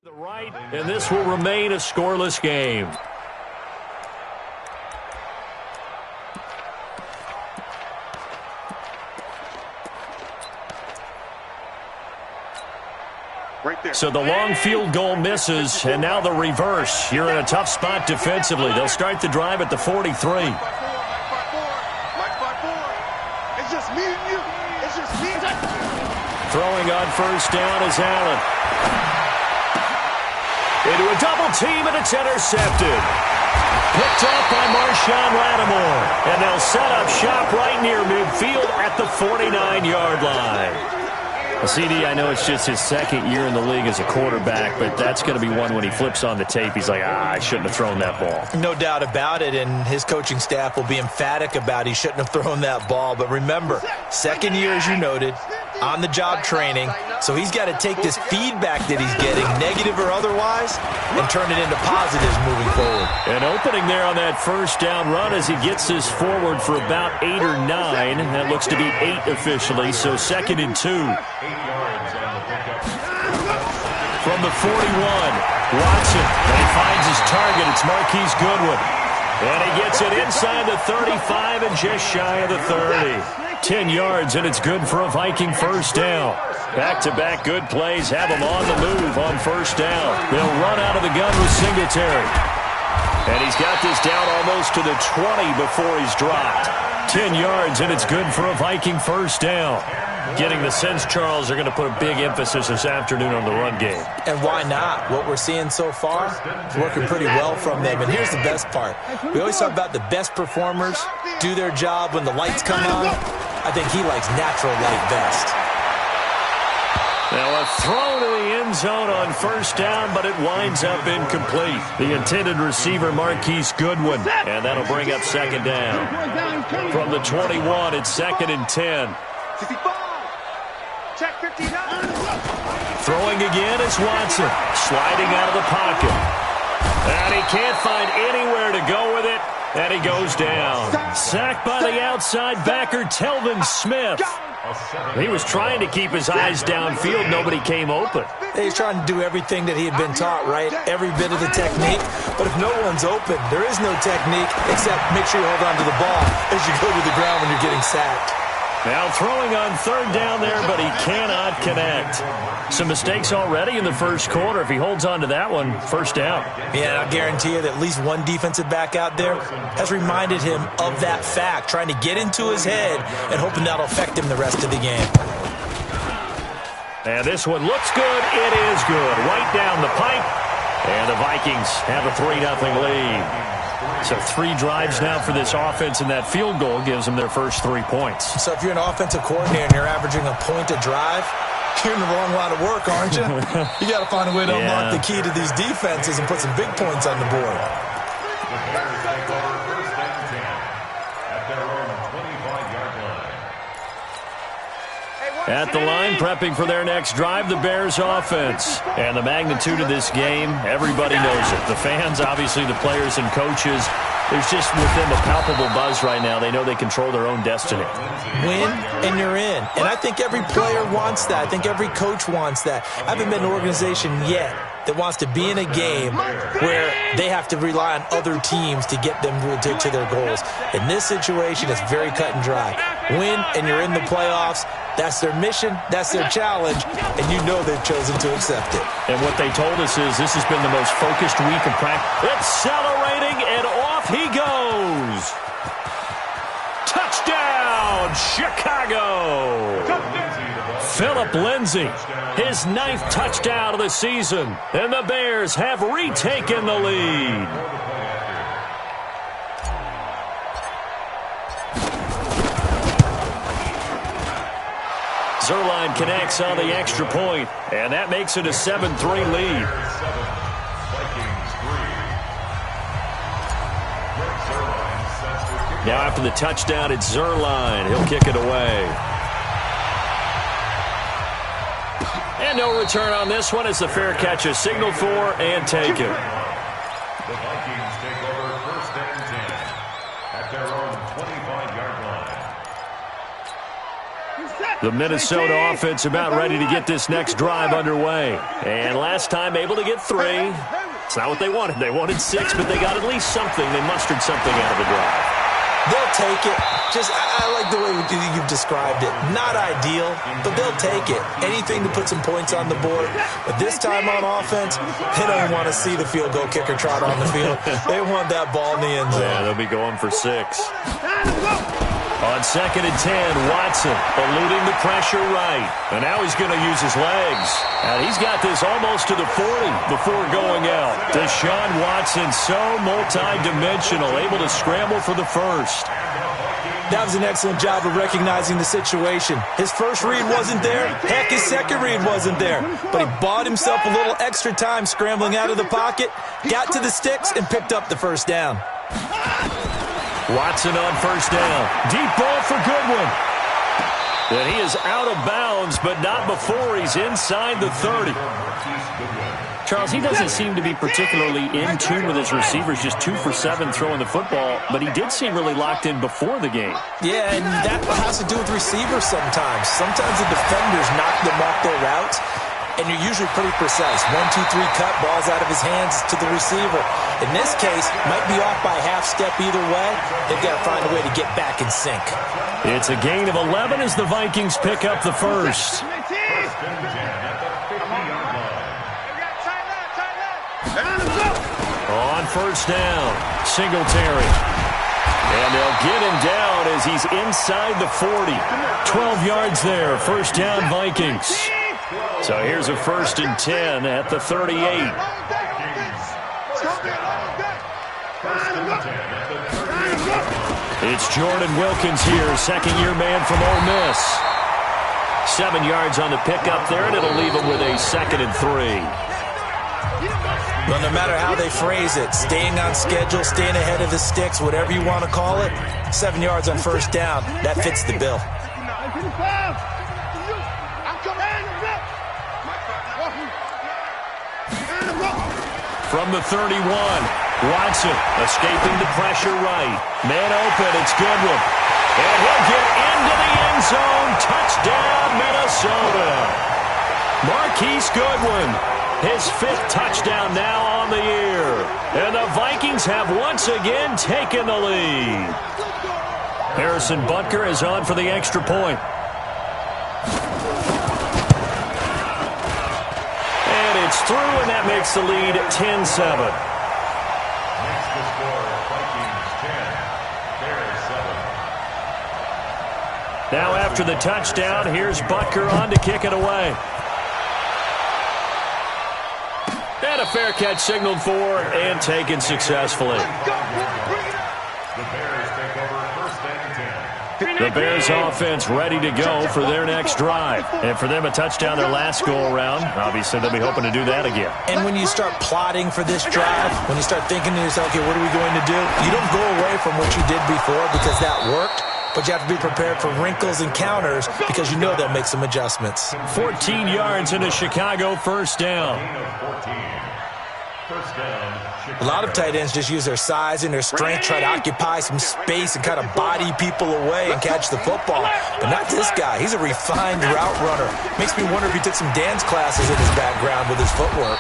The right, and this will remain a scoreless game. So the long field goal misses, and now the reverse. You're in a tough spot defensively. They'll start the drive at the 43. Throwing on first down is Allen. Into a double team, and it's intercepted. Picked up by Marshawn Lattimore. And they'll set up shop right near midfield at the 49-yard line. Well, CD, I know it's just his second year in the league as a quarterback, but that's going to be one when he flips on the tape. He's like, I shouldn't have thrown that ball. No doubt about it, and his coaching staff will be emphatic about he shouldn't have thrown that ball. But remember, second year, as you noted, on-the-job training, so he's got to take this feedback that he's getting, negative or otherwise, and turn it into positives moving forward. An opening there on that first down run as he gets this forward for about 8 or 9. That looks to be 8 officially, so 2nd and 2. From the 41, Watson, and he finds his target. It's Marquise Goodwin. And he gets it inside the 35 and just shy of the 30. 10 yards, and it's good for a Viking first down. Back-to-back good plays have him on the move on first down. They'll run out of the gun with Singletary. And he's got this down almost to the 20 before he's dropped. 10 yards, and it's good for a Viking first down. Getting the sense, Charles, are going to put a big emphasis this afternoon on the run game. And why not? What we're seeing so far is working pretty well from them. And here's the best part. We always talk about the best performers do their job when the lights come on. I think he likes natural light best. Now a throw to the end zone on first down, but it winds up incomplete. The intended receiver, Marquise Goodwin, and that'll bring up second down. From the 21, it's 2nd and 10. Check 59. Throwing again is Watson, sliding out of the pocket. And he can't find anywhere to go with it, and he goes down. Sacked by the outside backer, Telvin Smith. He was trying to keep his eyes downfield. Nobody came open. He's trying to do everything that he had been taught, right? Every bit of the technique. But if no one's open, there is no technique except make sure you hold on to the ball as you go to the ground when you're getting sacked. Now throwing on third down there, but he cannot connect. Some mistakes already in the first quarter. If he holds on to that one, first down. Yeah, I'll guarantee you that at least one defensive back out there has reminded him of that fact, trying to get into his head and hoping that'll affect him the rest of the game. And this one looks good. It is good. Right down the pipe. And the Vikings have a 3-0 lead. So 3 drives now for this offense, and that field goal gives them their first 3 points. So if you're an offensive coordinator and you're averaging a point a drive, you're in the wrong line of work, aren't you? You got to find a way to unlock the key to these defenses and put some big points on the board. At the line, prepping for their next drive, the Bears offense. And the magnitude of this game, everybody knows it. The fans, obviously the players and coaches. There's just with them a palpable buzz right now. They know they control their own destiny. Win, and you're in. And I think every player wants that. I think every coach wants that. I haven't been in an organization yet that wants to be in a game where they have to rely on other teams to get them to their goals. In this situation, it's very cut and dry. Win, and you're in the playoffs. That's their mission, that's their challenge, and you know they've chosen to accept it. And what they told us is this has been the most focused week of practice. Accelerating, and off he goes. Touchdown, Chicago. Phillip Lindsay, his 9th touchdown of the season, and the Bears have retaken the lead. Zerline connects on the extra point, and that makes it a 7-3 lead. Now after the touchdown, it's Zerline. He'll kick it away. And no return on this one. It's the fair catch is signaled for and taken. The Vikings take over first and 10 at their own 25-yard line. The Minnesota offense about ready to get this next drive underway. And last time able to get 3. It's not what they wanted. They wanted 6, but they got at least something. They mustered something out of the drive. They'll take it. I like the way you've described it. Not ideal, but they'll take it. Anything to put some points on the board. But this time on offense, they don't want to see the field goal kicker trot on the field. They want that ball in the end zone. Yeah, they'll be going for 6. On 2nd and 10, Watson eluding the pressure right. And now he's going to use his legs. And he's got this almost to the 40 before going out. Deshaun Watson, so multi-dimensional, able to scramble for the first. That was an excellent job of recognizing the situation. His first read wasn't there. Heck, his second read wasn't there. But he bought himself a little extra time scrambling out of the pocket, got to the sticks, and picked up the first down. Watson on first down. Deep ball for Goodwin. And he is out of bounds, but not before he's inside the 30. Charles, he doesn't seem to be particularly in tune with his receivers, just 2 for 7 throwing the football, but he did seem really locked in before the game. Yeah, and that has to do with receivers sometimes. Sometimes the defenders knock them off their routes, and you're usually pretty precise. 1, 2, 3 cut, ball's out of his hands to the receiver. In this case, might be off by half step either way. They've got to find a way to get back in sync. It's a gain of 11 as the Vikings pick up the first. On first down, Singletary. And they'll get him down as he's inside the 40. 12 yards there, first down Vikings. So here's a 1st and 10 at the 38. It's Jordan Wilkins here, second-year man from Ole Miss. 7 yards on the pickup there, and it'll leave him with a 2nd and 3. Well, no matter how they phrase it, staying on schedule, staying ahead of the sticks, whatever you want to call it, 7 yards on first down, that fits the bill. From the 31, Watson escaping the pressure right. Man open, it's Goodwin. And he'll get into the end zone. Touchdown, Minnesota. Marquise Goodwin, his 5th touchdown now on the year. And the Vikings have once again taken the lead. Harrison Butker is on for the extra point. And it's through, and that makes the lead 10-7. Now after the touchdown, here's Butker on to kick it away. And a fair catch signaled for and taken successfully. The Bears offense ready to go for their next drive. And for them, a touchdown their last go-around. Obviously, they'll be hoping to do that again. And when you start plotting for this drive, when you start thinking to yourself, okay, what are we going to do? You don't go away from what you did before because that worked. But you have to be prepared for wrinkles and counters because you know they'll make some adjustments. 14 yards in a Chicago first down. A lot of tight ends just use their size and their strength, try to occupy some space and kind of body people away and catch the football. But not this guy. He's a refined route runner. Makes me wonder if he took some dance classes in his background with his footwork.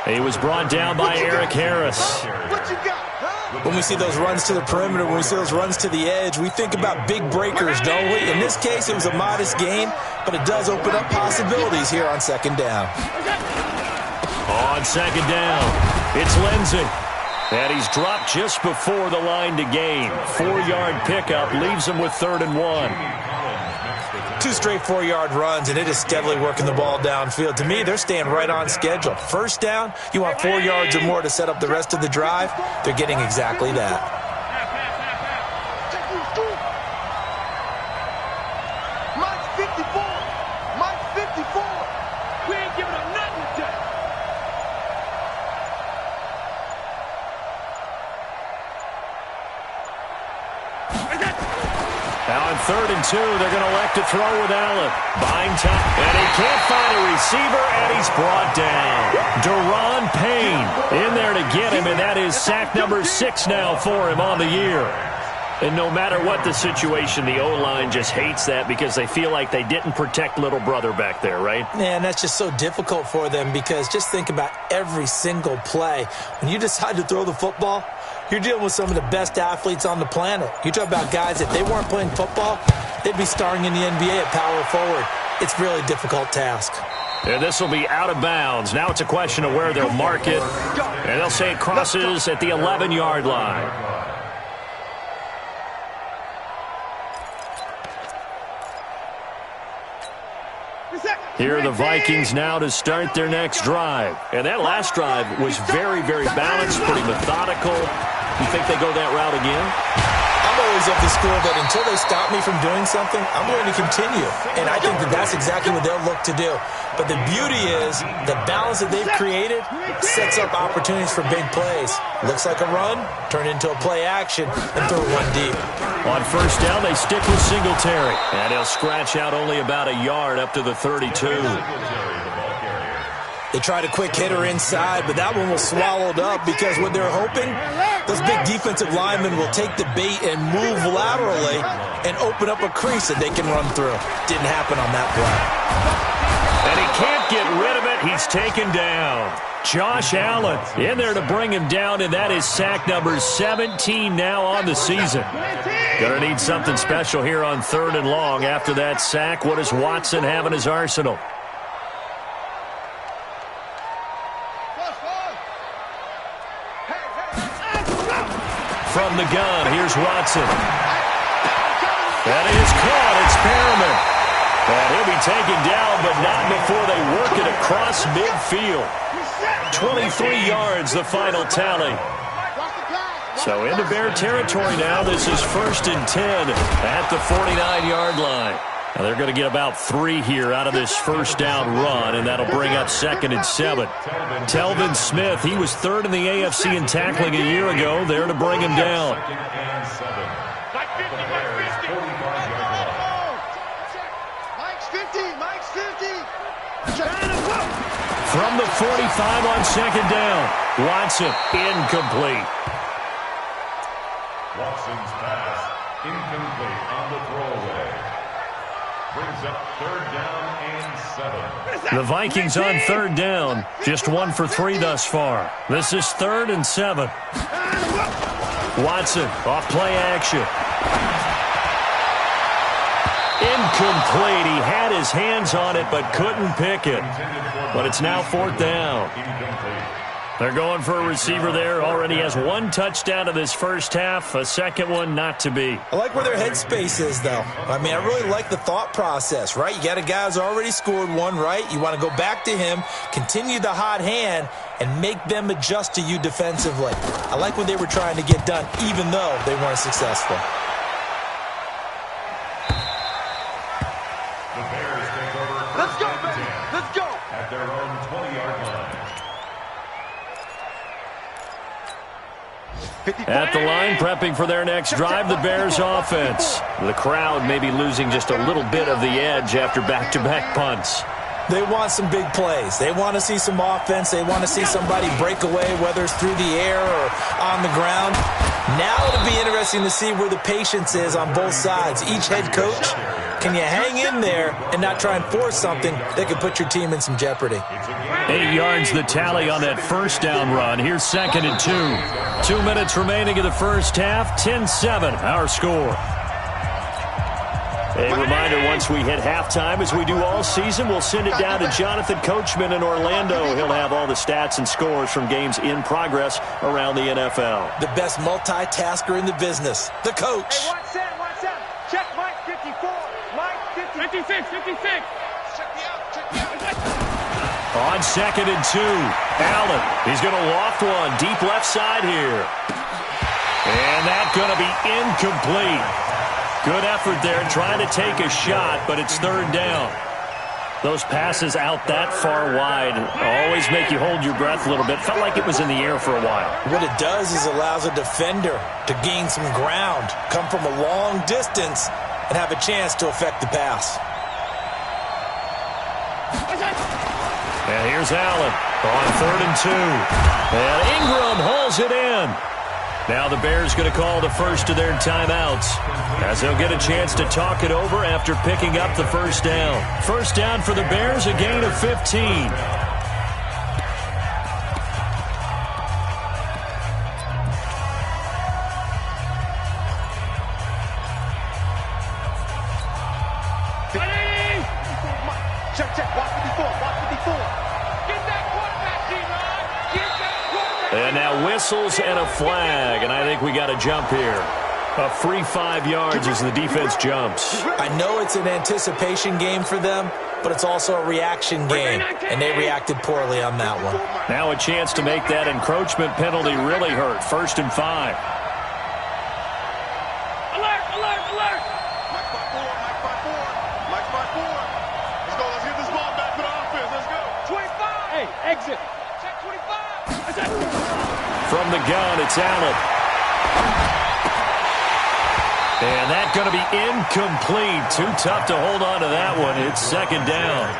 He was brought down by Eric Harris. When we see those runs to the perimeter, when we see those runs to the edge, we think about big breakers, don't we? In this case, it was a modest gain, but it does open up possibilities here on second down. On second down, it's Lindsey. And he's dropped just before the line to gain. 4-yard pickup leaves him with 3rd and 1. 2 straight 4-yard runs, and it is steadily working the ball downfield. To me, they're staying right on schedule. First down, you want 4 yards or more to set up the rest of the drive. They're getting exactly that. Mike 54. Mike 54. We ain't giving up nothing today. Now on 3rd and 2, they're going to elect to throw with Allen. Behind top, and he can't find a receiver, and he's brought down. Deron Payne in there to get him, and that is sack number 6 now for him on the year. And no matter what the situation, the O-line just hates that because they feel like they didn't protect little brother back there, right? Man, that's just so difficult for them because just think about every single play. When you decide to throw the football, you're dealing with some of the best athletes on the planet. You talk about guys, if they weren't playing football, they'd be starring in the NBA at power forward. It's a really difficult task. And this will be out of bounds. Now it's a question of where they'll mark it. And they'll say it crosses at the 11-yard line. Here are the Vikings now to start their next drive. And that last drive was very, very balanced, pretty methodical. You think they go that route again? I'm always of the school that until they stop me from doing something, I'm going to continue. And I think that that's exactly what they'll look to do. But the beauty is the balance that they've created sets up opportunities for big plays. Looks like a run, turn into a play action, and throw one deep. On first down, they stick with Singletary. And he'll scratch out only about a yard up to the 32. They tried a quick hitter inside, but that one was swallowed up because what they're hoping, those big defensive linemen will take the bait and move laterally and open up a crease that they can run through. Didn't happen on that play. And he can't get rid of it. He's taken down. Josh Allen in there to bring him down, and that is sack number 17 now on the season. Gonna need something special here on 3rd and long. After that sack, what does Watson have in his arsenal? From the gun, here's Watson. That is caught. It's Perriman. And he'll be taken down, but not before they work it across midfield. 23 yards, the final tally. So into Bear territory now. This is 1st and 10 at the 49-yard line. Now they're going to get about 3 here out of this first down run, and that'll bring up 2nd and 7. Telvin Smith, he was 3rd in the AFC in tackling a year ago. There to bring him down. From the 45 on 2nd down, Watson incomplete. Watson's pass incomplete on the throwaway. Brings up 3rd down and 7. The Vikings on 3rd down. Just 1 for 3 thus far. This is 3rd and 7. Watson off play action. Incomplete. He had his hands on it but couldn't pick it. But it's now 4th down. They're going for a receiver there. Already has 1 touchdown in this first half. A second one not to be. I like where their headspace is, though. I mean, I really like the thought process, right? You got a guy who's already scored 1, right? You want to go back to him, continue the hot hand, and make them adjust to you defensively. I like what they were trying to get done, even though they weren't successful. The Bears take over. Let's go, baby. Let's go. At their own 20-yard line. At the line, prepping for their next drive, the Bears offense. The crowd may be losing just a little bit of the edge after back-to-back punts. They want some big plays. They want to see some offense. They want to see somebody break away, whether it's through the air or on the ground. Now it'll be interesting to see where the patience is on both sides. Each head coach, can you hang in there and not try and force something that could put your team in some jeopardy? 8 yards the tally on that first down run. Here's 2nd and 2. 2 minutes remaining in the first half. 10-7 our score. A reminder, once we hit halftime, as we do all season, we'll send it down to Jonathan Coachman in Orlando. He'll have all the stats and scores from games in progress around the NFL. The best multitasker in the business, the coach. Hey, watch that. Check Mike 54. Mike 56. Check me out. On 2nd and 2, Allen. He's going to loft one deep left side here. And that's going to be incomplete. Good effort there trying to take a shot, but it's 3rd down. Those passes out that far wide always make you hold your breath a little bit. Felt like it was in the air for a while. What it does is allows a defender to gain some ground, come from a long distance, and have a chance to affect the pass. And here's Allen on 3rd and 2. And Ingram hauls it in. Now the Bears going to call the first of their timeouts as they'll get a chance to talk it over after picking up the first down. First down for the Bears, a gain of 15. And now whistles and a flag, and I think we got a jump here. A free 5 yards as the defense jumps. I know it's an anticipation game for them, but it's also a reaction game, and they reacted poorly on that one. Now a chance to make that encroachment penalty really hurt. 1st and 5. Alert, alert, alert. Mike 5-4, Mike 5-4, Mike 5-4. Let's go, let's get this ball back to the offense. Let's go. 25. Hey, exit. Check 25. From the gun, it's Allen. And that's going to be incomplete. Too tough to hold on to that one. It's 2nd down.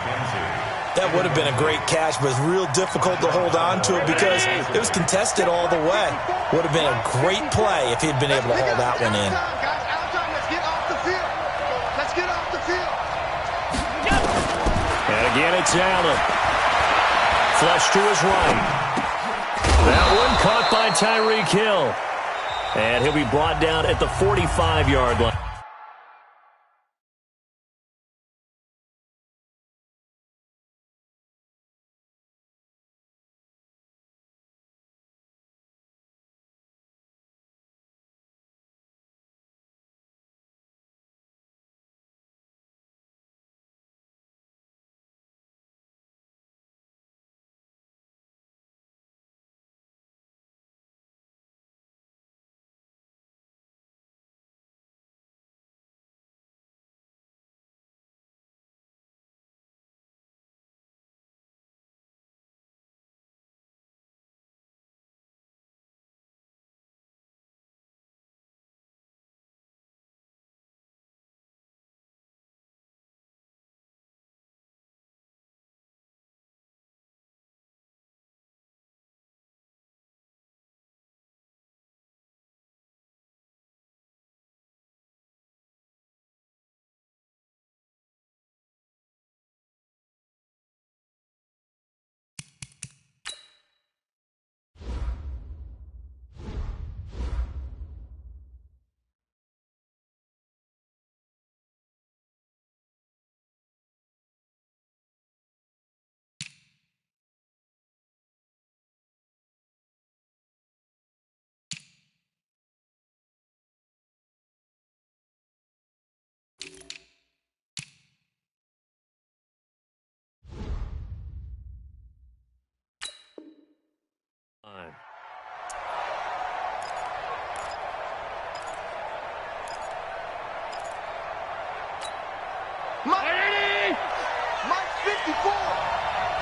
That would have been a great catch, but it's real difficult to hold on to it because it was contested all the way. Would have been a great play if he'd been able to haul that one in. Let's get off the field. Let's get off the field. And again, it's Allen. Flush to his right. That one caught by Tyreek Hill. And he'll be brought down at the 45-yard line. Mike 54.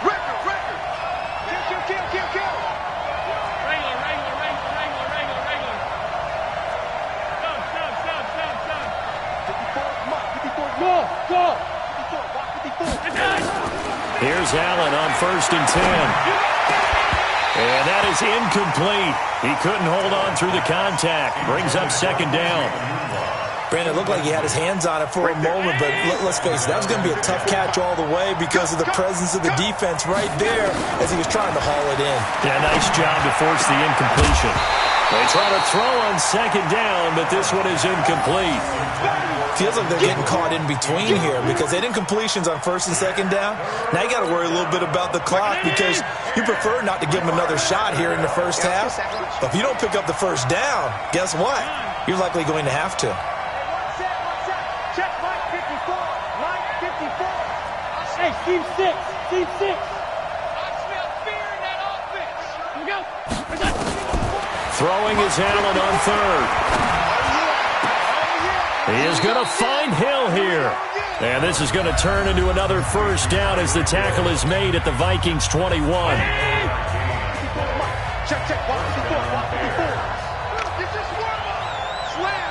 Record. Kill. Regular. Stop. 54, Mike, 54. Go. 54. Here's Allen on 1st and 10. And that is incomplete. He couldn't hold on through the contact. Brings up 2nd down. Brandon, it looked like he had his hands on it for a moment, but let's face it, that was going to be a tough catch all the way because of the presence of the defense right there as he was trying to haul it in. Yeah, nice job to force the incompletion. They try to throw on 2nd down, but this one is incomplete. Feels like they're getting caught in between here because they did incompletions on 1st and 2nd down. Now you got to worry a little bit about the clock because you prefer not to give them another shot here in the first half. But if you don't pick up the first down, guess what? You're likely going to have to. Check Mike 54. Hey, team 6. I smell fear in that offense. Here we go. Throwing is Allen on 3rd. He is going to find Hill here. And this is going to turn into another first down as the tackle is made at the Vikings 21. Check. Watch 54. This is one. Slam.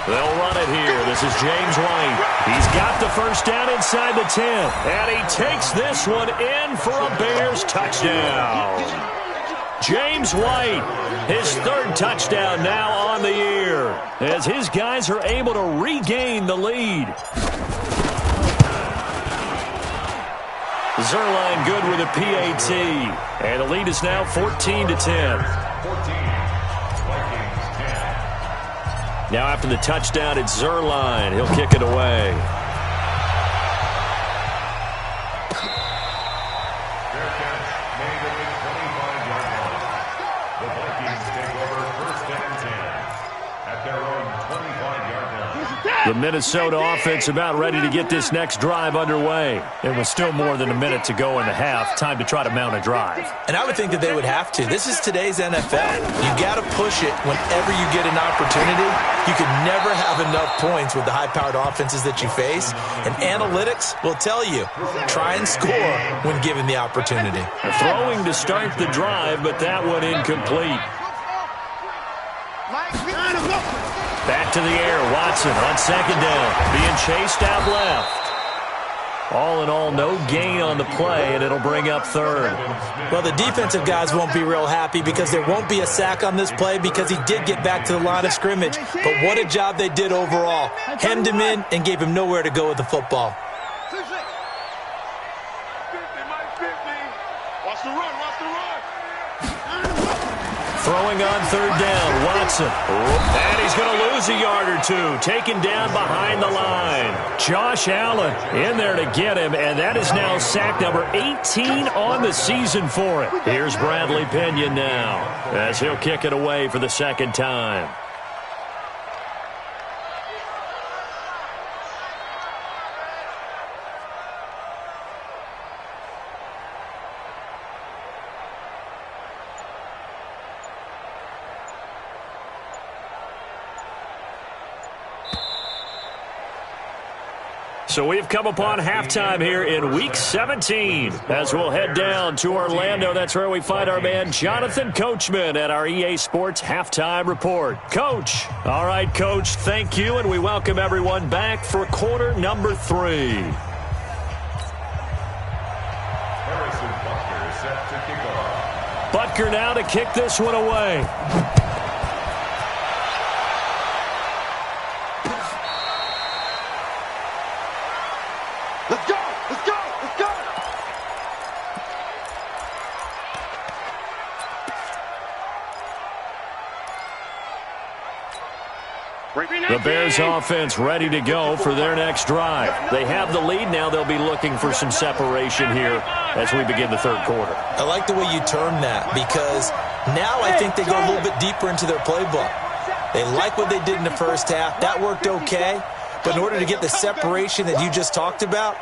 They'll run it here. This is James White. He's got the first down inside the 10. And he takes this one in for a Bears touchdown. James White, his third touchdown now on the year, as his guys are able to regain the lead. Zerline good with a PAT. And the lead is now 14-10. Now after the touchdown, it's Zerline. He'll kick it away. Fair catch made at the 25-yard line. The Vikings take over first and 10 at their own 25-yard line. The Minnesota offense about ready to get this next drive underway. It was still more than a minute to go in the half. Time to try to mount a drive. And I would think that they would have to. This is today's NFL. You got to push it whenever you get an opportunity. You can never have enough points with the high-powered offenses that you face. And analytics will tell you, try and score when given the opportunity. Throwing to start the drive, but that one incomplete. Back to the air, Watson on second down, being chased out left. All in all, no gain on the play, and it'll bring up third. Well, the defensive guys won't be real happy because there won't be a sack on this play because he did get back to the line of scrimmage. But what a job they did overall. Hemmed him in and gave him nowhere to go with the football. 50, Mike, 50. Watch the run, watch the run. Throwing on third down, Watson. And he's going to lose a yard or two. Taken down behind the line. Josh Allen in there to get him, and that is now sack number 18 on the season for it. Here's Bradley Pinion now, as he'll kick it away for the second time. So we've come upon halftime here in Week 17. As we'll head down to Orlando, that's where we find our man Jonathan Coachman at our EA Sports Halftime Report. Coach. All right, Coach, thank you, and we welcome everyone back for quarter number 3. Harrison Butker set to kick off. Butker now to kick this one away. Let's go, let's go, let's go. The Bears offense ready to go for their next drive. They have the lead now. They'll be looking for some separation here as we begin the third quarter. I like the way you term that because now I think they go a little bit deeper into their playbook. They like what they did in the first half. That worked okay. But in order to get the separation that you just talked about,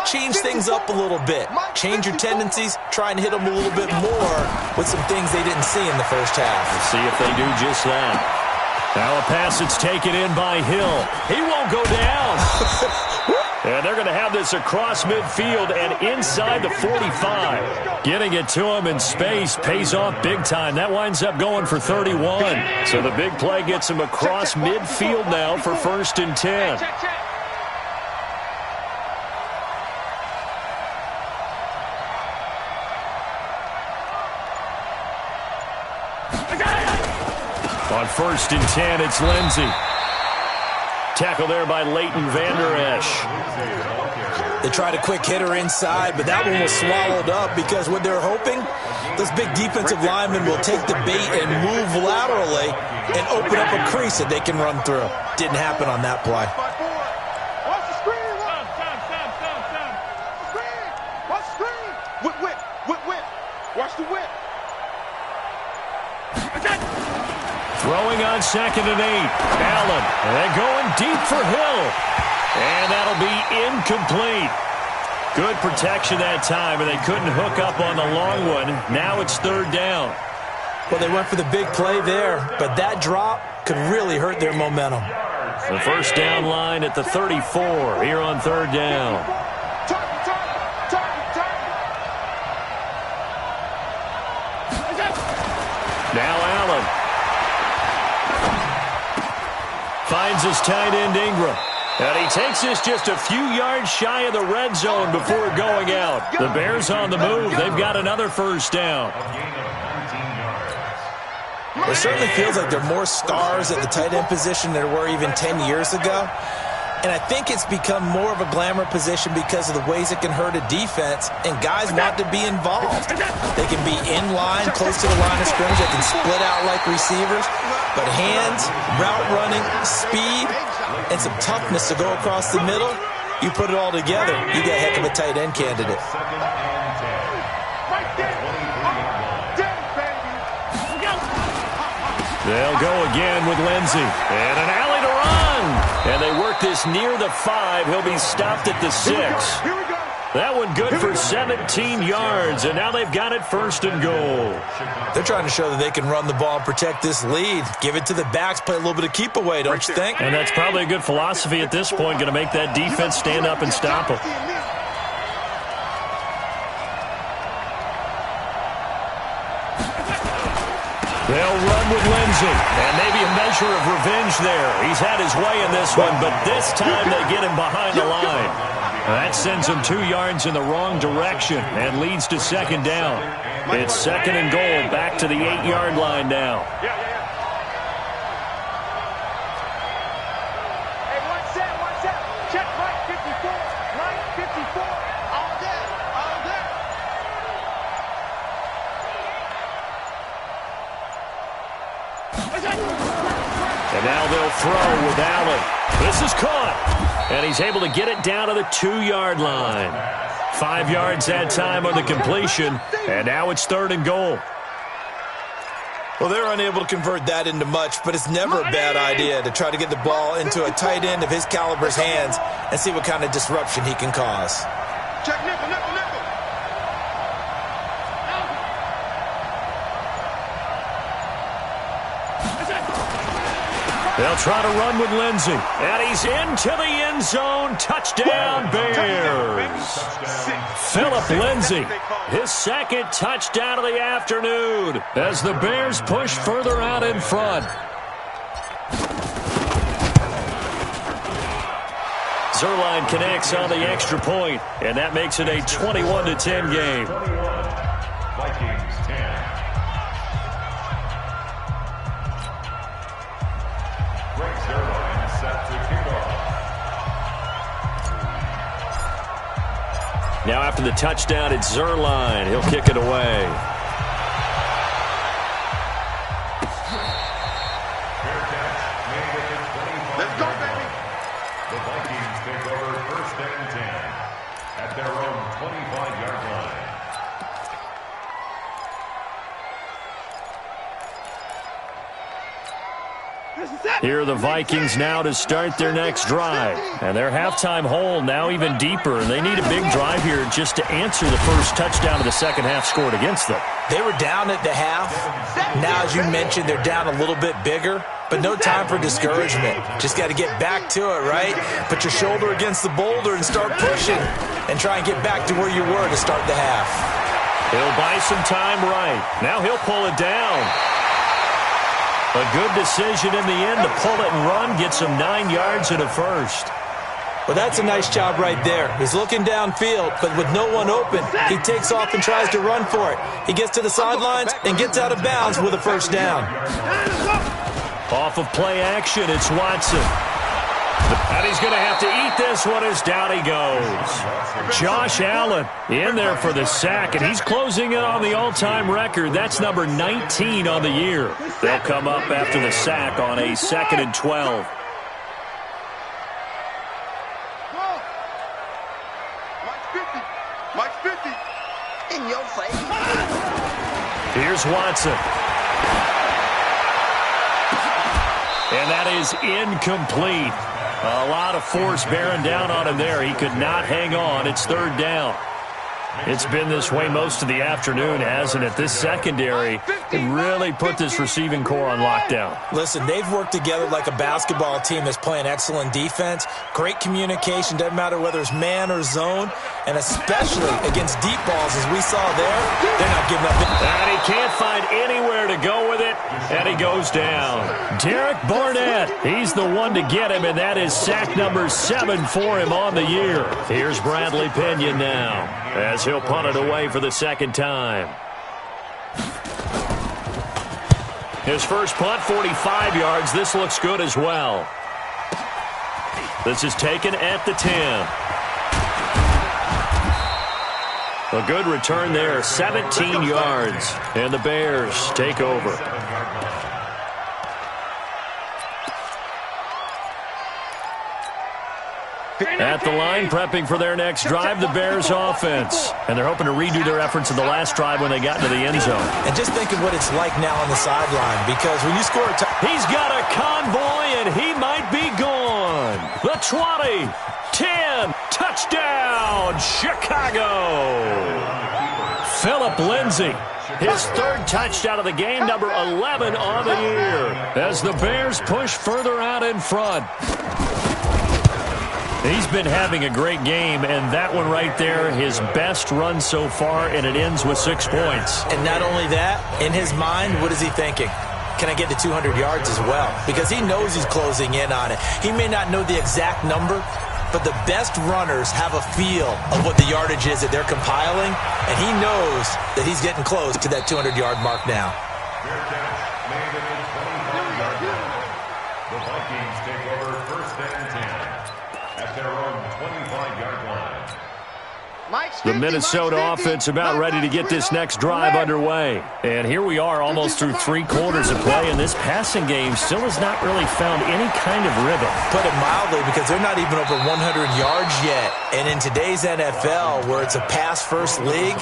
change things up a little bit. Change your tendencies. Try and hit them a little bit more with some things they didn't see in the first half. Let's see if they do just that. Now a pass that's taken in by Hill. He won't go down. And they're going to have this across midfield and inside the 45. Getting it to him in space pays off big time. That winds up going for 31. So the big play gets him across midfield now for 1st and 10. On 1st and 10, it's Lindsey. Tackle there by Leighton Vander Esch. They tried a quick hitter inside, but that one was swallowed up because what they're hoping, those big defensive linemen will take the bait and move laterally and open up a crease that they can run through. Didn't happen on that play. Watch the screen. Watch the screen. Whip. Watch the whip. Throwing on 2nd and 8. Allen. And then going deep for Hill. And that'll be incomplete. Good protection that time, and they couldn't hook up on the long one. Now it's 3rd down. Well, they went for the big play there, but that drop could really hurt their momentum. The 1st down line at the 34 here on 3rd down. Now Allen. Finds his tight end Ingram. And he takes this just a few yards shy of the red zone before going out. The Bears on the move. They've got another first down. It certainly feels like there are more stars at the tight end position than there were even 10 years ago. And I think it's become more of a glamour position because of the ways it can hurt a defense, and guys want to be involved. They can be in line, close to the line of scrimmage. They can split out like receivers. But hands, route running, speed, and some toughness to go across the middle, you put it all together, you got a heck of a tight end candidate. They'll go again with Lindsey. And an alley to run. And they work this near the 5. He'll be stopped at the 6. That one good for 17 yards. And now they've got it first and goal. They're trying to show that they can run the ball and protect this lead. Give it to the backs, play a little bit of keep away, don't you think? And that's probably a good philosophy at this point. Going to make that defense stand up and stop them. They'll run with Lindsey, and maybe a measure of revenge there. He's had his way in this one, but this time they get him behind the line. That sends him 2 yards in the wrong direction and leads to second down. It's second and goal, back to the 8-yard line now. Hey, one set. Check right 54. Right 54. All day. And now they'll throw with Allen. This is caught. And he's able to get it down to the 2-yard line. 5 yards that time on the completion. And now it's third and goal. Well, they're unable to convert that into much, but it's never a bad idea to try to get the ball into a tight end of his caliber's hands and see what kind of disruption he can cause. Check nickel. They'll try to run with Lindsey. And he's into the end zone. Touchdown, Bears. Philip Lindsey, his second touchdown of the afternoon as the Bears push further out in front. Zerline connects on the extra point, and that makes it a 21-10 game. Vikings 10. Now after the touchdown, it's Zerline. He'll kick it away. Let's go, baby. The Vikings take over first and 10 at their own 25-yard line. Here are the Vikings now to start their next drive. And their halftime hole now even deeper. And they need a big drive here just to answer the first touchdown of the second half scored against them. They were down at the half. Now, as you mentioned, they're down a little bit bigger. But no time for discouragement. Just got to get back to it, right? Put your shoulder against the boulder and start pushing. And try and get back to where you were to start the half. He'll buy some time right. Now he'll pull it down. A good decision in the end to pull it and run. Gets him 9 yards and a first. Well, that's a nice job right there. He's looking downfield, but with no one open, he takes off and tries to run for it. He gets to the sidelines and gets out of bounds with a first down. Off of play action, it's Watson. And he's going to have to eat this one as down he goes. Josh Allen in there for the sack, and he's closing in on the all-time record. That's number 19 on the year. They'll come up after the sack on a 2nd and 12. Mike's 50. In your face. Here's Watson. And that is incomplete. A lot of force bearing down on him there. He could not hang on. It's third down. It's been this way most of the afternoon, hasn't it? This secondary and really put this receiving core on lockdown. Listen, they've worked together like a basketball team that's playing excellent defense. Great communication, doesn't matter whether it's man or zone, and especially against deep balls as we saw there, they're not giving up. And he can't find anywhere to go with it, and he goes down. Derek Barnett, he's the one to get him, and that is sack number 7 for him on the year. Here's Bradley Pinion now, as he'll punt it away for the second time. His first punt, 45 yards. This looks good as well. This is taken at the 10. A good return there, 17 yards. And the Bears take over. At the line, prepping for their next drive, the Bears offense. And they're hoping to redo their efforts in the last drive when they got into the end zone. And just think of what it's like now on the sideline, because when you score a he's got a convoy, and he might be gone. The 20, 10, touchdown, Chicago. Phillip Lindsay, his third touchdown of the game, number 11 on the year, as the Bears push further out in front. He's been having a great game, and that one right there, his best run so far, and it ends with 6 points. And not only that, in his mind, what is he thinking? Can I get to 200 yards as well? Because he knows he's closing in on it. He may not know the exact number, but the best runners have a feel of what the yardage is that they're compiling, and he knows that he's getting close to that 200-yard mark now. The Vikings take over first and 10 at their own 25-yard line. The Minnesota offense about ready to get this next drive underway. And here we are almost through 3 quarters of play, and this passing game still has not really found any kind of rhythm. Put it mildly, because they're not even over 100 yards yet. And in today's NFL, where it's a pass-first league,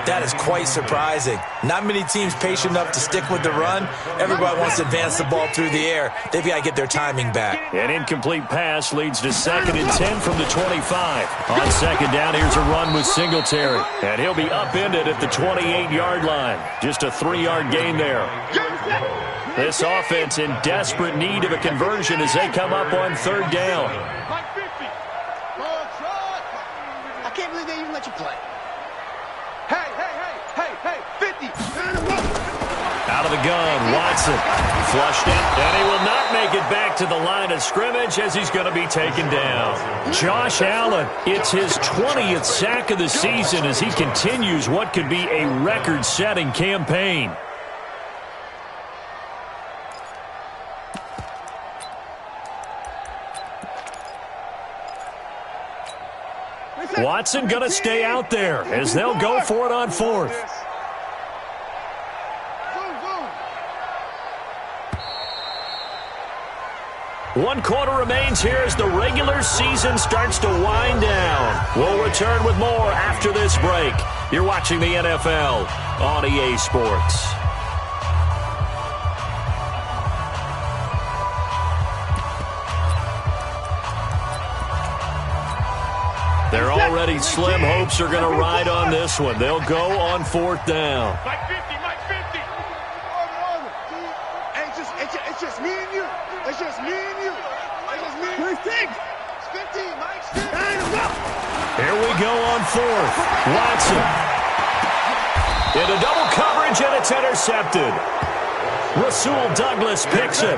that is quite surprising. Not many teams patient enough to stick with the run. Everybody wants to advance the ball through the air. They've got to get their timing back. An incomplete pass leads to 2nd and 10 from the 25. On second down, here's a run with Singletary. And he'll be upended at the 28-yard line. Just a 3-yard gain there. This offense in desperate need of a conversion as they come up on 3rd down. I can't believe they even let you play. Hey, 50. Out of the gun, Watson flushed it, and he will not make it back to the line of scrimmage as he's going to be taken down. Josh Allen, it's his 20th sack of the season as he continues what could be a record-setting campaign. Watson going to stay out there as they'll go for it on 4th. One quarter remains here as the regular season starts to wind down. We'll return with more after this break. You're watching the NFL on EA Sports. They're already slim hopes are going to ride on this one. They'll go on 4th down. Mike 50. It's just me and you. It's just me and you. It's just me and you. It's 15, Mike. Here we go on 4th. Watson. Into double coverage, and it's intercepted. Rasul Douglas picks it.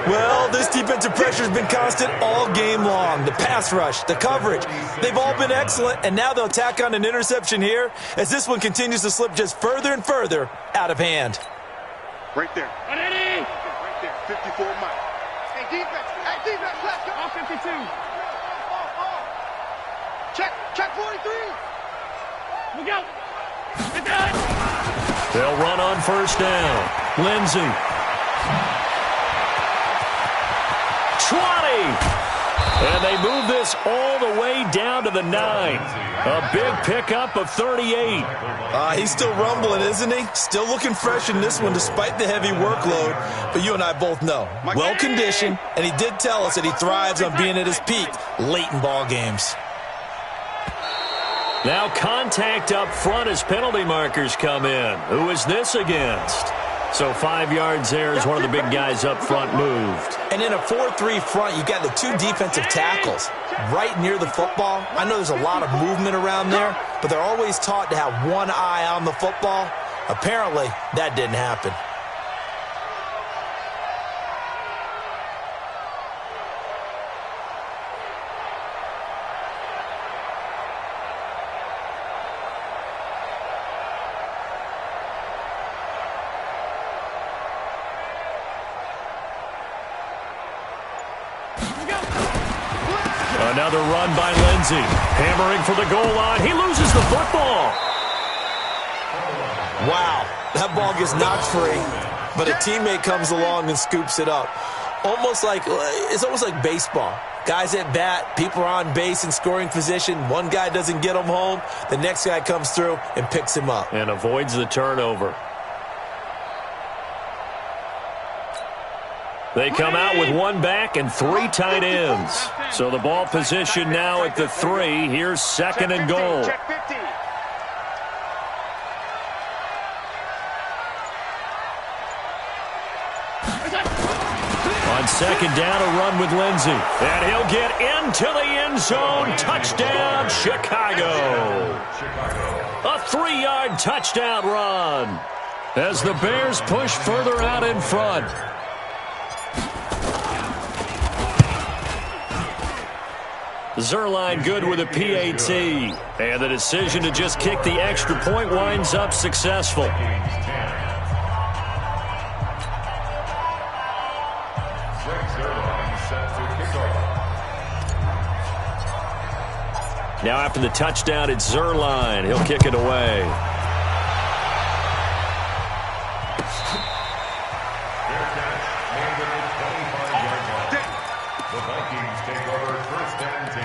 Well, this defensive pressure has been constant all game long. The pass rush, the coverage, they've all been excellent, and now they'll tack on an interception here as this one continues to slip just further and further out of hand. Right there. Right there. 54 Mike. Hey, defense, let's go. All 52. Check 43. Look out. Get that. They'll run on 1st down. Lindsay. 20. And they move this all the way down to the 9. A big pickup of 38. He's still rumbling, isn't he? Still looking fresh in this one despite the heavy workload. But you and I both know, well-conditioned, and he did tell us that he thrives on being at his peak late in ball games. Now contact up front as penalty markers come in. Who is this against? So 5 yards there as one of the big guys up front moved. And in a 4-3 front, you got the 2 defensive tackles right near the football. I know there's a lot of movement around there, but they're always taught to have one eye on the football. Apparently, that didn't happen. Another run by Lindsey. Hammering for the goal line. He loses the football. Wow, that ball gets knocked free, but a teammate comes along and scoops it up. It's almost like baseball. Guys at bat, people are on base in scoring position. One guy doesn't get him home. The next guy comes through and picks him up. And avoids the turnover. They come out with 1 back and 3 tight ends. So the ball position now at the 3. Here's 2nd and goal. On 2nd down, a run with Lindsey. And he'll get into the end zone. Touchdown, Chicago. A 3-yard touchdown run as the Bears push further out in front. Zerline good with a PAT. And the decision to just kick the extra point winds up successful. Now after the touchdown, it's Zerline. He'll kick it away. The Vikings take over 1st and 10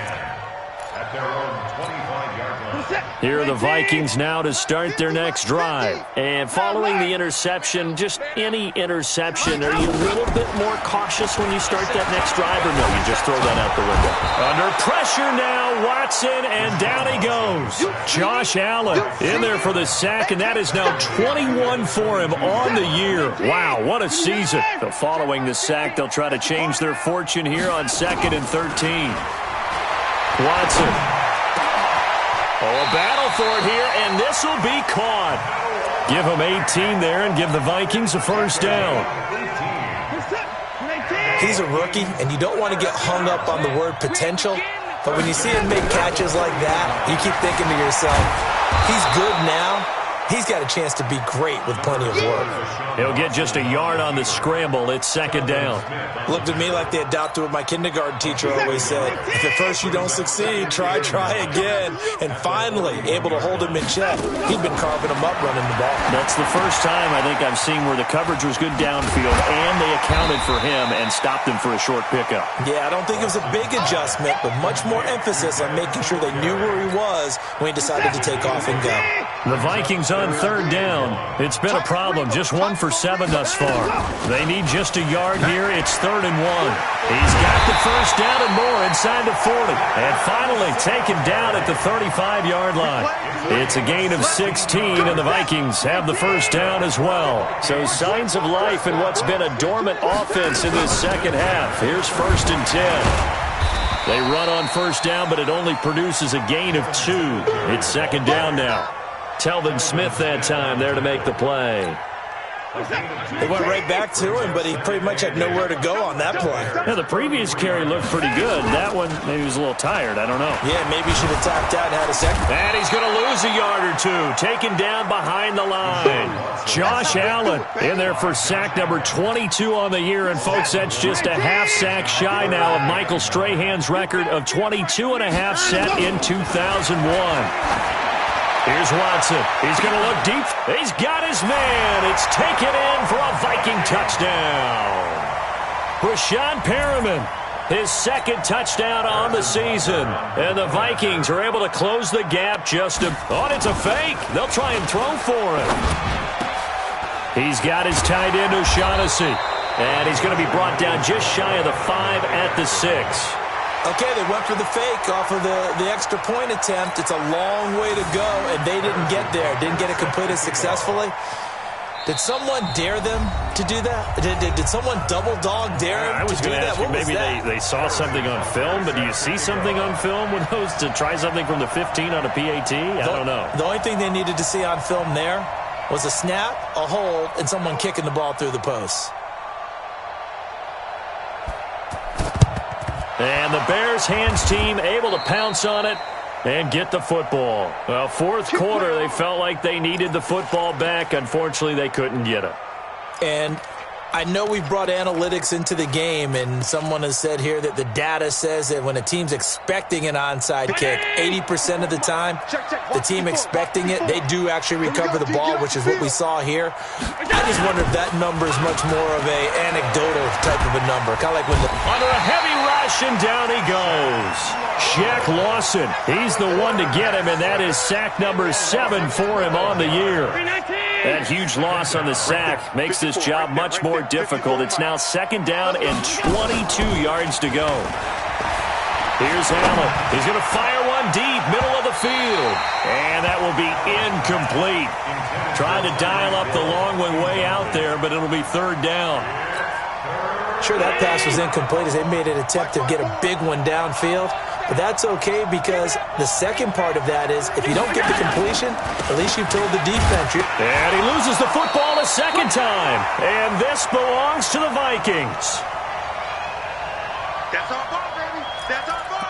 at their own 25-yard line. Here are the Vikings now to start their next drive. And following the interception, just any interception, are you a little bit more cautious when you start that next drive, or no, you just throw that out the window? Under pressure now, Watson, and down he goes. Josh Allen in there for the sack, and that is now 21 for him on the year. Wow, what a season. So following the sack, they'll try to change their fortune here on 2nd and 13. Watson. Oh, a battle for it here, and this will be caught. Give him 18 there and give the Vikings a 1st down. He's a rookie, and you don't want to get hung up on the word potential, but when you see him make catches like that, you keep thinking to yourself, he's good now. He's got a chance to be great with plenty of work. He'll get just a yard on the scramble. It's 2nd down. Looked at me like they adopted what my kindergarten teacher always said. If at first you don't succeed, try again. And finally, able to hold him in check. He'd been carving him up running the ball. That's the first time I think I've seen where the coverage was good downfield, and they accounted for him and stopped him for a short pickup. Yeah, I don't think it was a big adjustment, but much more emphasis on making sure they knew where he was when he decided to take off and go. The Vikings on 3rd down. It's been a problem. Just 1 for 7 thus far. They need just a yard here. It's 3rd and 1. He's got the 1st down and more inside the 40. And finally taken down at the 35-yard line. It's a gain of 16, and the Vikings have the 1st down as well. So signs of life in what's been a dormant offense in this 2nd half. Here's 1st and 10. They run on 1st down, but it only produces a gain of 2. It's 2nd down now. Telvin Smith that time there to make the play. They went right back to him, but he pretty much had nowhere to go on that play. Yeah, the previous carry looked pretty good. That one, maybe he was a little tired. I don't know. Yeah, maybe he should have tapped out and had a second. And he's going to lose a yard or 2. Taken down behind the line. Josh Allen in there for sack number 22 on the year. And, folks, that's just a half sack shy now of Michael Strahan's record of 22 and a half set in 2001. Here's Watson. He's going to look deep. He's got his man. It's taken in for a Viking touchdown. Brashad Perriman, his 2nd touchdown on the season. And the Vikings are able to close the gap just a... Oh, it's a fake. They'll try and throw for him. He's got his tight end, O'Shaughnessy. And he's going to be brought down just shy of the 5 at the 6. Okay, they went for the fake off of the extra point attempt. It's a long way to go, and they didn't get there. Didn't get it completed successfully. Did someone dare them to do that? Did someone double dog dare them to do that? What was that? Maybe they saw something on film, but do you see something on film with those to try something from the 15 on a PAT? I don't know. The only thing they needed to see on film there was a snap, a hold, and someone kicking the ball through the post. And the Bears hands team able to pounce on it and get the football. Well, fourth quarter, they felt like they needed the football back. Unfortunately, they couldn't get it. And I know we've brought analytics into the game, and someone has said here that the data says that when a team's expecting an onside kick, 80% of the time, the team expecting it, they do actually recover the ball, which is what we saw here. I just wonder if that number is much more of a anecdotal type of a number. Kind of like when under a heavy rush, and down he goes. Shaq Lawson, he's the one to get him, and that is sack number 7 for him on the year. That huge loss on the sack makes this job much more difficult. It's now second down and 22 yards to go. Here's Allen. He's going to fire one deep, middle of the field. And that will be incomplete. Trying to dial up the long one way out there, but it'll be third down. Sure, that pass was incomplete as they made an attempt to get a big one downfield. But that's okay because the second part of that is if you don't get the completion, at least you've told the defense. And he loses the football a second time. And this belongs to the Vikings. That's our ball, baby. That's our ball.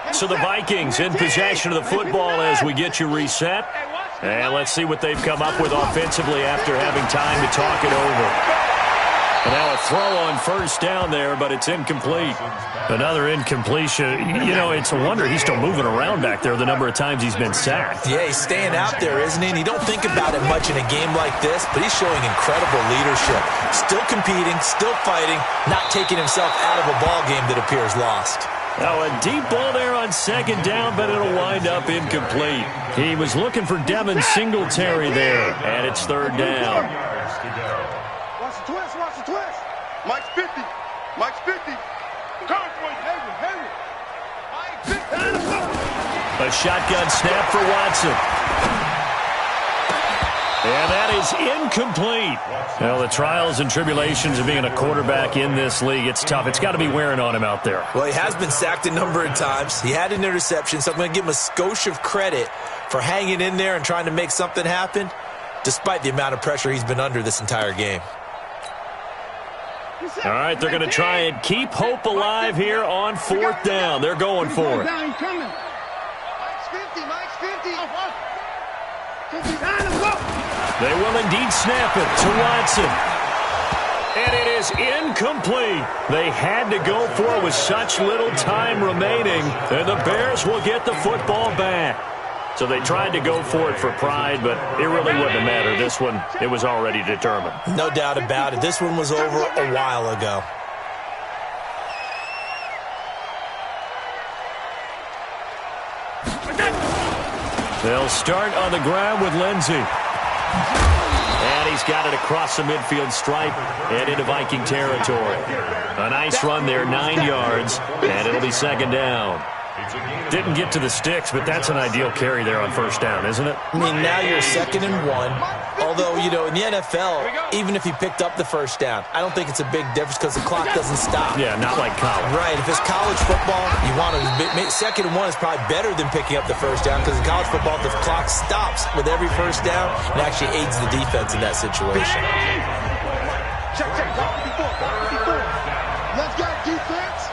Yeah. So the Vikings in possession of the football as we get you reset. And let's see what they've come up with offensively after having time to talk it over. And now a throw on first down there, but it's incomplete. Another incompletion. You know, it's a wonder he's still moving around back there the number of times he's been sacked. Yeah, he's staying out there, isn't he? And you don't think about it much in a game like this, but he's showing incredible leadership. Still competing, still fighting, not taking himself out of a ball game that appears lost. Now a deep ball there on second down, but it'll wind up incomplete. He was looking for Devin Singletary there, and it's third down. Watch the twist, watch the twist. Mike's 50. Mike's 50. A shotgun snap for Watson. And that is incomplete. Well, the trials and tribulations of being a quarterback in this league, it's tough. It's got to be wearing on him out there. Well, he has been sacked a number of times. He had an interception, so I'm going to give him a skosh of credit for hanging in there and trying to make something happen, despite the amount of pressure he's been under this entire game. All right, they're going to try and keep hope alive here on fourth down. They're going for it. Mike's 50, Mike's 50. They will indeed snap it to Watson. And it is incomplete. They had to go for it with such little time remaining. And the Bears will get the football back. So they tried to go for it for pride, but it really wouldn't have mattered. This one, it was already determined. No doubt about it. This one was over a while ago. They'll start on the ground with Lindsey. And he's got it across the midfield stripe and into Viking territory. A nice run there, 9 yards, and it'll be second down. Didn't get to the sticks, but that's an ideal carry there on first down, isn't it? I mean, now you're 2nd and 1. Although, you know, in the NFL, even if he picked up the first down, I don't think it's a big difference because the clock doesn't stop. Yeah, not like college. Right. If it's college football, you want to 2nd and 1 is probably better than picking up the first down because in college football, the clock stops with every first down and actually aids the defense in that situation. Check. Let's go, defense.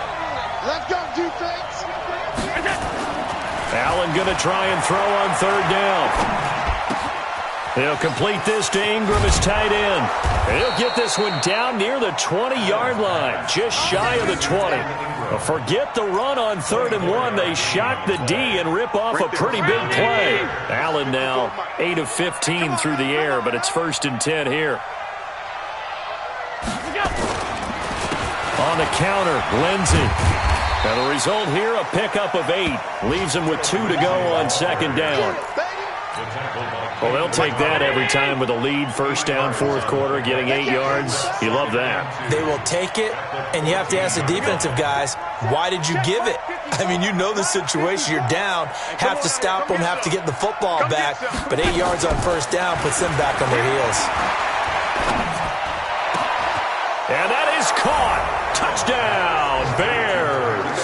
Let's go, defense. Allen going to try and throw on third down. He'll complete this to Ingram as tight end. And he'll get this one down near the 20-yard line, just shy of the 20. Forget the run on 3rd and 1. They shock the D and rip off a pretty big play. Allen now 8 of 15 through the air, but it's 1st and 10 here. On the counter, Lindsey. And the result here, a pickup of 8. Leaves him with 2 to go on second down. Well, they'll take that every time with a lead, first down, fourth quarter, getting 8 yards. You love that. They will take it, and you have to ask the defensive guys, why did you give it? I mean, you know the situation. You're down, have to stop them, have to get the football back, but 8 yards on first down puts them back on their heels. And that is caught. Touchdown, Bears.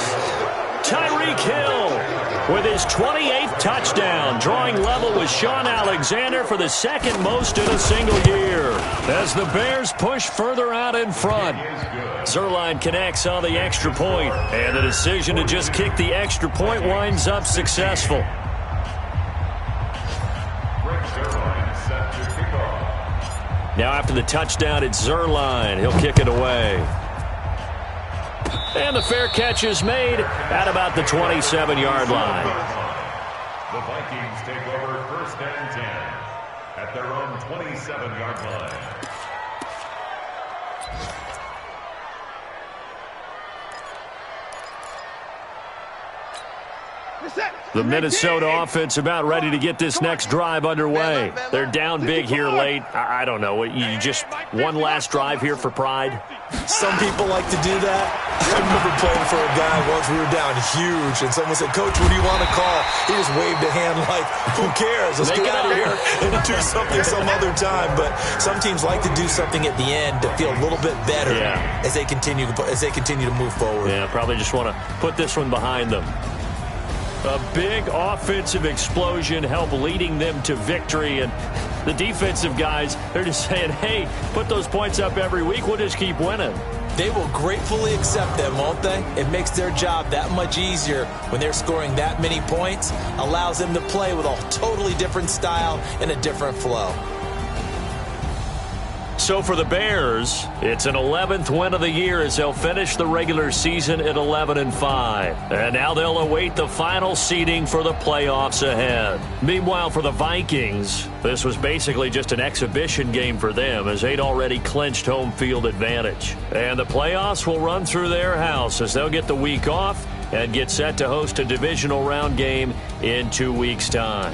Tyreek Hill with his 28th touchdown, drawing level with Sean Alexander for the second most in a single year. As the Bears push further out in front, Zerline connects on the extra point, and the decision to just kick the extra point winds up successful. Now after the touchdown, it's Zerline. He'll kick it away. And the fair catch is made at about the 27-yard line. The Vikings take over first and 10 at their own 27-yard line. The Minnesota offense about ready to get this next drive underway. They're down big here late. I don't know. You just one last drive here for pride? Some people like to do that. I remember playing for a guy once. We were down huge, and someone said, Coach, what do you want to call? He just waved a hand like, who cares? Let's get out of here and do something some other time. But some teams like to do something at the end to feel a little bit better as they continue to move forward. Yeah, probably just want to put this one behind them. A big offensive explosion helped leading them to victory, and the defensive guys, they're just saying, hey, put those points up every week, we'll just keep winning. They will gratefully accept them, won't they? It makes their job that much easier when they're scoring that many points, allows them to play with a totally different style and a different flow. So for the Bears, it's an 11th win of the year as they'll finish the regular season at 11-5. And now they'll await the final seeding for the playoffs ahead. Meanwhile, for the Vikings, this was basically just an exhibition game for them as they'd already clinched home field advantage. And the playoffs will run through their house as they'll get the week off and get set to host a divisional round game in 2 weeks' time.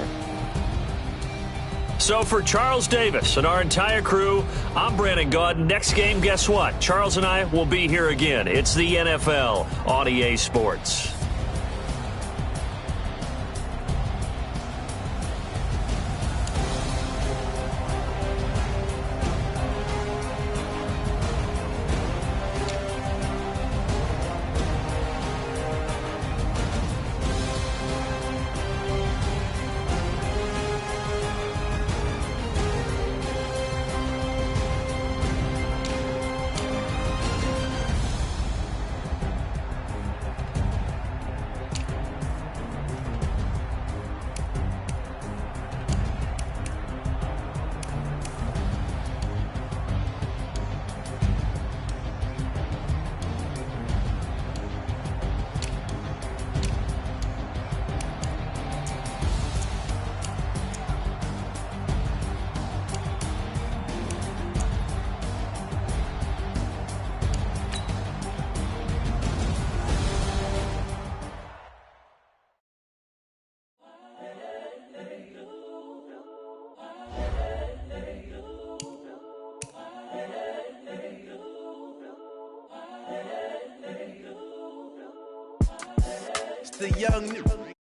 So for Charles Davis and our entire crew, I'm Brandon Gaudin. Next game, guess what? Charles and I will be here again. It's the NFL on EA Sports. The young